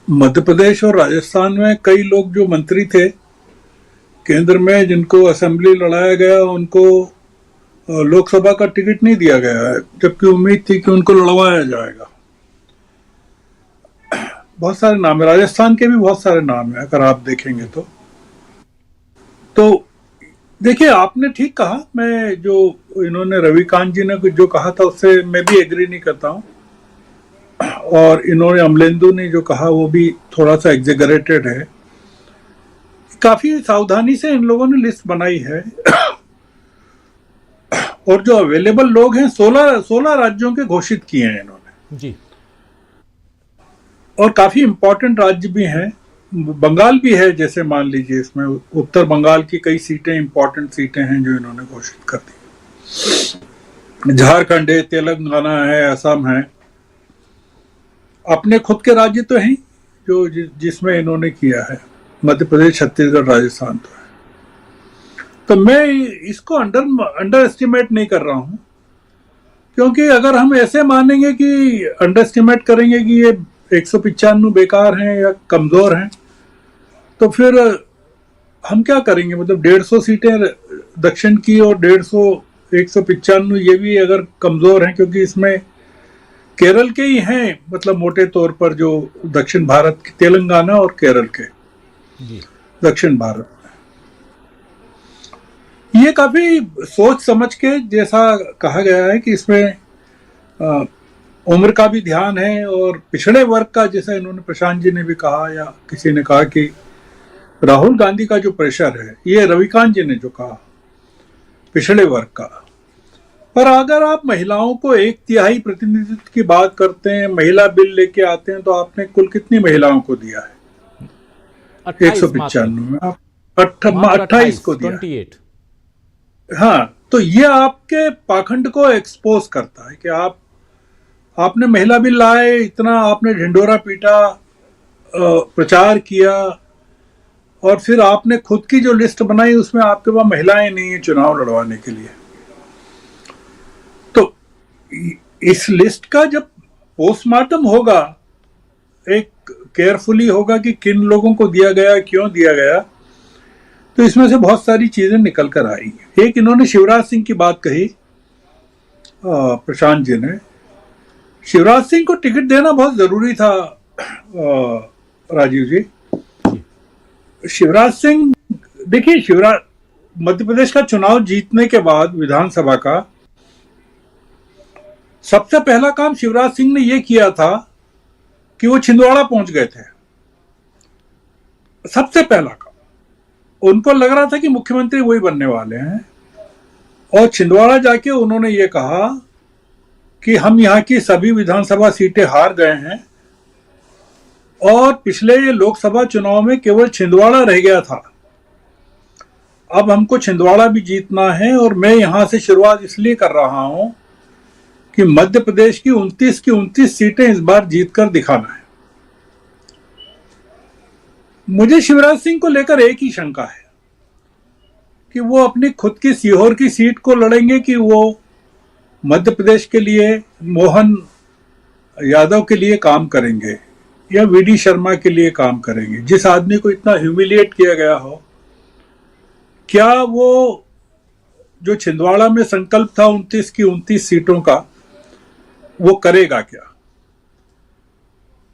मध्य प्रदेश और राजस्थान में कई लोग जो मंत्री थे केंद्र में, जिनको असेंबली लड़ाया गया, उनको लोकसभा का टिकट नहीं दिया गया है, जबकि उम्मीद थी कि उनको लड़वाया जाएगा। बहुत सारे नाम है, राजस्थान के भी बहुत सारे नाम है अगर आप देखेंगे तो देखिए, आपने ठीक कहा। मैं जो इन्होंने रविकांत जी ने जो कहा था उससे मैं भी एग्री नहीं करता हूँ, और इन्होंने अमलेंदु ने जो कहा वो भी थोड़ा सा एग्जेगरेटेड है। काफी सावधानी से इन लोगों ने लिस्ट बनाई है और जो अवेलेबल लोग हैं 16 राज्यों के घोषित किए हैं इन्होंने जी, और काफी इंपॉर्टेंट राज्य भी हैं। बंगाल भी है, जैसे मान लीजिए इसमें उत्तर बंगाल की कई सीटें, इंपॉर्टेंट सीटें हैं जो इन्होंने घोषित कर दी। झारखंड है, तेलंगाना है, असम है, अपने खुद के राज्य तो हैं जो जिसमें इन्होंने किया है। मध्य प्रदेश, छत्तीसगढ़, राजस्थान तो है। तो मैं इसको अंडर एस्टिमेट नहीं कर रहा हूं, क्योंकि अगर हम ऐसे मानेंगे कि अंडर एस्टिमेट करेंगे कि ये 195 बेकार हैं या कमजोर हैं, तो फिर हम क्या करेंगे? मतलब 150 सीटें दक्षिण की और 195 ये भी अगर कमजोर हैं, क्योंकि इसमें केरल के ही हैं, मतलब मोटे तौर पर जो दक्षिण भारत के, तेलंगाना और केरल के दक्षिण भारत में। ये काफी सोच समझ के, जैसा कहा गया है कि इसमें उम्र का भी ध्यान है और पिछड़े वर्ग का, जैसा इन्होंने प्रशांत जी ने भी कहा या किसी ने कहा कि राहुल गांधी का जो प्रेशर है, ये रविकांत जी ने जो कहा पिछड़े वर्ग का। पर अगर आप महिलाओं को 1/3 प्रतिनिधित्व की बात करते हैं, महिला बिल लेके आते हैं, तो आपने कुल कितनी महिलाओं को दिया है? 195 में आप 28 को दिया। 28। हाँ, तो ये आपके पाखंड को एक्सपोज करता है कि आपने महिला बिल लाए, इतना आपने ढिंडोरा पीटा, प्रचार किया, और फिर आपने खुद की जो लिस्ट बनाई उसमें आपके पास महिलाएं नहीं है चुनाव लड़वाने के लिए। तो इस लिस्ट का जब पोस्टमार्टम होगा, एक केयरफुली होगा कि किन लोगों को दिया गया, क्यों दिया गया, तो इसमें से बहुत सारी चीजें निकल कर आई। एक इन्होंने शिवराज सिंह की बात कही, प्रशांत जी ने। शिवराज सिंह को टिकट देना बहुत जरूरी था राजीव जी। शिवराज सिंह, देखिए, मध्य प्रदेश का चुनाव जीतने के बाद विधानसभा का सबसे पहला काम शिवराज सिंह ने यह किया था कि वो छिंदवाड़ा पहुंच गए थे। सबसे पहला काम, उनको लग रहा था कि मुख्यमंत्री वही बनने वाले हैं, और छिंदवाड़ा जाके उन्होंने ये कहा कि हम यहाँ की सभी विधानसभा सीटें हार गए हैं और पिछले लोकसभा चुनाव में केवल छिंदवाड़ा रह गया था, अब हमको छिंदवाड़ा भी जीतना है, और मैं यहां से शुरुआत इसलिए कर रहा हूं कि मध्य प्रदेश की 29 सीटें इस बार जीतकर दिखाना है। मुझे शिवराज सिंह को लेकर एक ही शंका है कि वो अपनी खुद की सीहोर की सीट को लड़ेंगे कि वो मध्य प्रदेश के लिए मोहन यादव के लिए काम करेंगे या वीडी शर्मा के लिए काम करेंगे, जिस आदमी को इतना ह्यूमिलिएट किया गया हो। क्या वो जो छिंदवाड़ा में संकल्प था 29 सीटों का, वो करेगा क्या?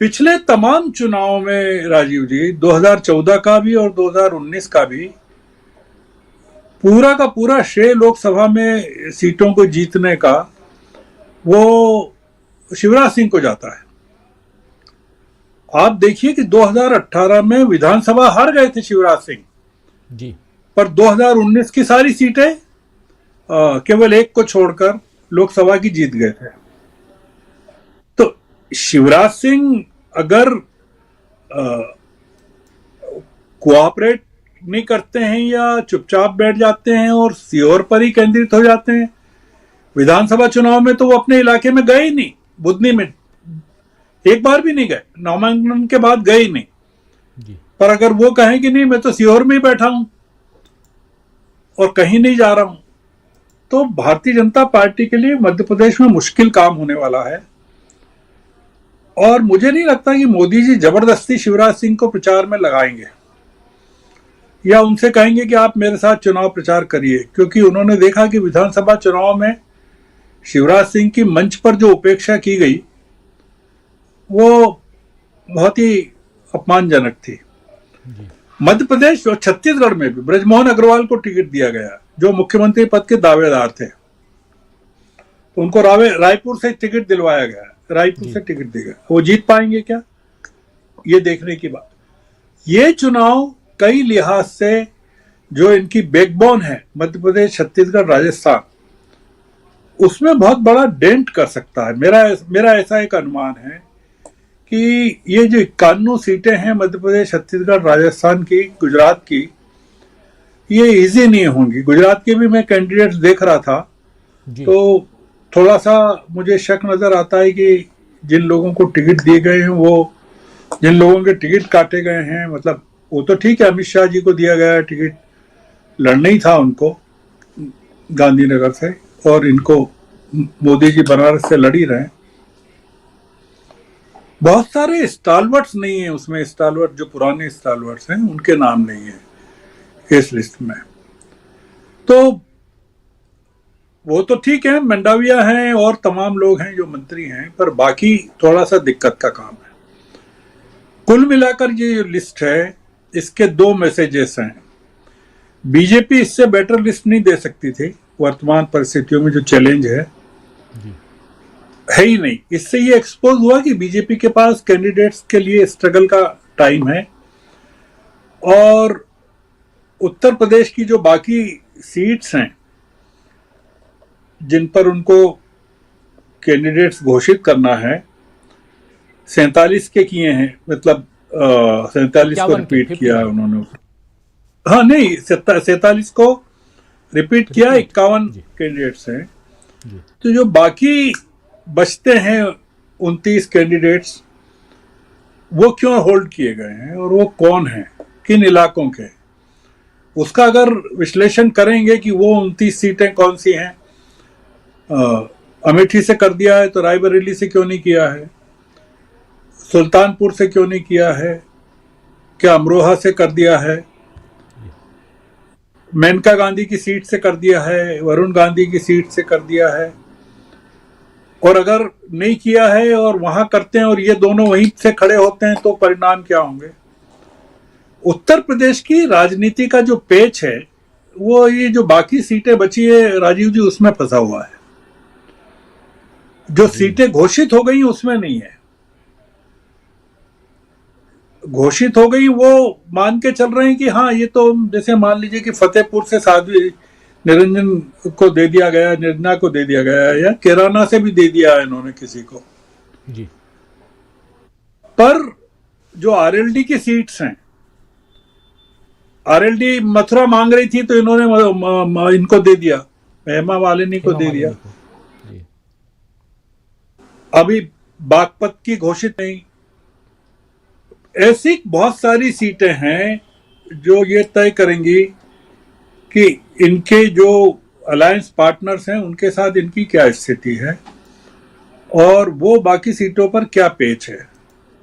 पिछले तमाम चुनाव में राजीव जी, 2014 का भी और 2019 का भी, पूरा का पूरा श्रेय लोकसभा में सीटों को जीतने का वो शिवराज सिंह को जाता है। आप देखिए कि 2018 में विधानसभा हार गए थे शिवराज सिंह जी, पर 2019 की सारी सीटें केवल एक को छोड़कर लोकसभा की जीत गए थे। तो शिवराज सिंह अगर कोऑपरेट नहीं करते हैं या चुपचाप बैठ जाते हैं और सीहोर पर ही केंद्रित हो जाते हैं, विधानसभा चुनाव में तो वो अपने इलाके में गए ही नहीं, बुधनी में एक बार भी नहीं गए, नामांकन के बाद गए ही नहीं जी। पर अगर वो कहें कि नहीं मैं तो सीहोर में ही बैठा हूं और कहीं नहीं जा रहा हूं, तो भारतीय जनता पार्टी के लिए मध्य प्रदेश में मुश्किल काम होने वाला है। और मुझे नहीं लगता कि मोदी जी जबरदस्ती शिवराज सिंह को प्रचार में लगाएंगे या उनसे कहेंगे कि आप मेरे साथ चुनाव प्रचार करिए, क्योंकि उन्होंने देखा कि विधानसभा चुनाव में शिवराज सिंह की मंच पर जो उपेक्षा की गई वो बहुत ही अपमानजनक थी। मध्य प्रदेश और छत्तीसगढ़ में भी ब्रजमोहन अग्रवाल को टिकट दिया गया, जो मुख्यमंत्री पद के दावेदार थे, तो उनको रायपुर से टिकट दिलवाया गया, रायपुर से टिकट दिया गया। वो जीत पाएंगे क्या, ये देखने की बात। ये चुनाव कई लिहाज से जो इनकी बैकबोन है, मध्य प्रदेश, छत्तीसगढ़, राजस्थान, उसमें बहुत बड़ा डेंट कर सकता है। मेरा ऐसा एक अनुमान है कि ये जो 91 सीटें हैं मध्य प्रदेश, छत्तीसगढ़, राजस्थान की, गुजरात की, ये इजी नहीं होंगी। गुजरात के भी मैं कैंडिडेट्स देख रहा था, तो थोड़ा सा मुझे शक नजर आता है कि जिन लोगों को टिकट दिए गए हैं, वो जिन लोगों के टिकट काटे गए हैं, मतलब वो तो ठीक है, अमित शाह जी को दिया गया टिकट, लड़ना ही था उनको गांधीनगर से, और इनको मोदी जी बनारस से लड़ ही रहे हैं। बहुत सारे स्टालवर्ट्स नहीं है उसमें, स्टालवर्ट जो पुराने स्टालवर्ट्स हैं उनके नाम नहीं है इस लिस्ट में। तो वो तो ठीक है, मंडाविया हैं और तमाम लोग हैं जो मंत्री हैं, पर बाकी थोड़ा सा दिक्कत का काम है। कुल मिलाकर ये जो लिस्ट है, इसके दो मैसेजेस हैं। बीजेपी इससे बेटर लिस्ट नहीं दे सकती थी वर्तमान परिस्थितियों में, जो चैलेंज है ही नहीं। इससे ये एक्सपोज हुआ कि बीजेपी के पास कैंडिडेट्स के लिए स्ट्रगल का टाइम है, और उत्तर प्रदेश की जो बाकी सीट्स हैं जिन पर उनको कैंडिडेट्स घोषित करना है, 47 के किए हैं, मतलब 47 को रिपीट किया है उन्होंने। हाँ नहीं, 47 को रिपीट किया, 51 कैंडिडेट्स हैं। तो जो बाकी बचते हैं 29 कैंडिडेट्स, वो क्यों होल्ड किए गए हैं और वो कौन हैं, किन इलाकों के, उसका अगर विश्लेषण करेंगे कि वो 29 सीटें कौन सी हैं। अमेठी से कर दिया है तो रायबरेली से क्यों नहीं किया है, सुल्तानपुर से क्यों नहीं किया है, क्या अमरोहा से कर दिया है, मेनका गांधी की सीट से कर दिया है, वरुण गांधी की सीट से कर दिया है। और अगर नहीं किया है और वहां करते हैं और ये दोनों वहीं से खड़े होते हैं, तो परिणाम क्या होंगे। उत्तर प्रदेश की राजनीति का जो पेच है, वो ये जो बाकी सीटें बची है राजीव जी, उसमें फंसा हुआ है। जो सीटें घोषित हो गई उसमें नहीं है। घोषित हो गई वो मान के चल रहे हैं कि हाँ, ये तो जैसे मान लीजिए कि फतेहपुर से साध्वी निरंजन को दे दिया गया, निर्जना को दे दिया गया, या कैराना से भी दे दिया है इन्होंने किसी को जी। पर जो आरएलडी की सीट्स हैं, आरएलडी मथुरा मांग रही थी तो इन्होंने इनको दे दिया, हेमा मालिनी को दे दिया। अभी बागपत की घोषित नहीं। ऐसी बहुत सारी सीटें हैं जो ये तय करेंगी कि इनके जो अलायंस पार्टनर्स हैं उनके साथ इनकी क्या स्थिति है, और वो बाकी सीटों पर क्या पेच है।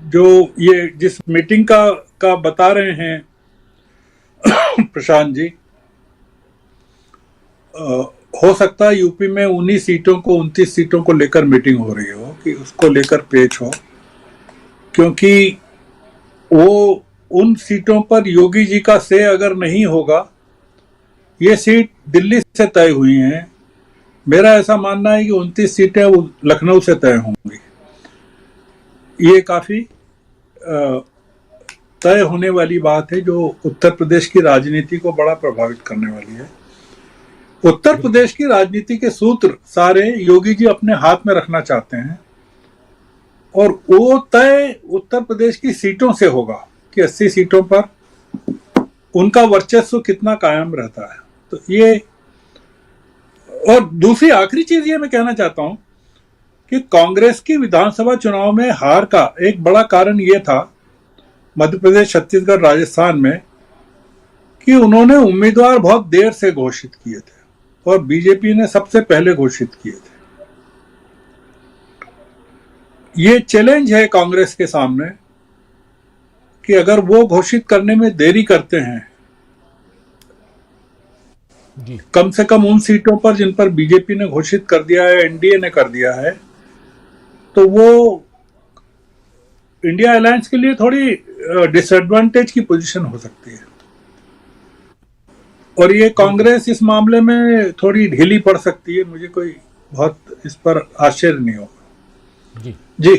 जो ये जिस मीटिंग का बता रहे हैं प्रशांत जी, हो सकता है यूपी में 29 सीटों को लेकर मीटिंग हो रही हो, कि उसको लेकर पेच हो, क्योंकि वो उन सीटों पर योगी जी का से अगर नहीं होगा, ये सीट दिल्ली से तय हुई हैं। मेरा ऐसा मानना है कि 29 सीटें वो लखनऊ से तय होंगी। ये काफी तय होने वाली बात है, जो उत्तर प्रदेश की राजनीति को बड़ा प्रभावित करने वाली है। उत्तर प्रदेश की राजनीति के सूत्र सारे योगी जी अपने हाथ में रखना चाहते हैं, और वो तय उत्तर प्रदेश की सीटों से होगा कि 80 सीटों पर उनका वर्चस्व कितना कायम रहता है। तो ये, और दूसरी आखिरी चीज ये मैं कहना चाहता हूं कि कांग्रेस की विधानसभा चुनाव में हार का एक बड़ा कारण ये था मध्य प्रदेश, छत्तीसगढ़, राजस्थान में, कि उन्होंने उम्मीदवार बहुत देर से घोषित किए थे और बीजेपी ने सबसे पहले घोषित किए थे। ये चैलेंज है कांग्रेस के सामने कि अगर वो घोषित करने में देरी करते हैं, जी कम से कम उन सीटों पर जिन पर बीजेपी ने घोषित कर दिया है, एनडीए ने कर दिया है, तो वो इंडिया अलायंस के लिए थोड़ी डिसएडवांटेज की पोजीशन हो सकती है। और ये बिल्कुल। कांग्रेस इस मामले में थोड़ी ढीली पड़ सकती है, मुझे कोई बहुत इस पर आश्चर्य नहीं होगा। जी जी।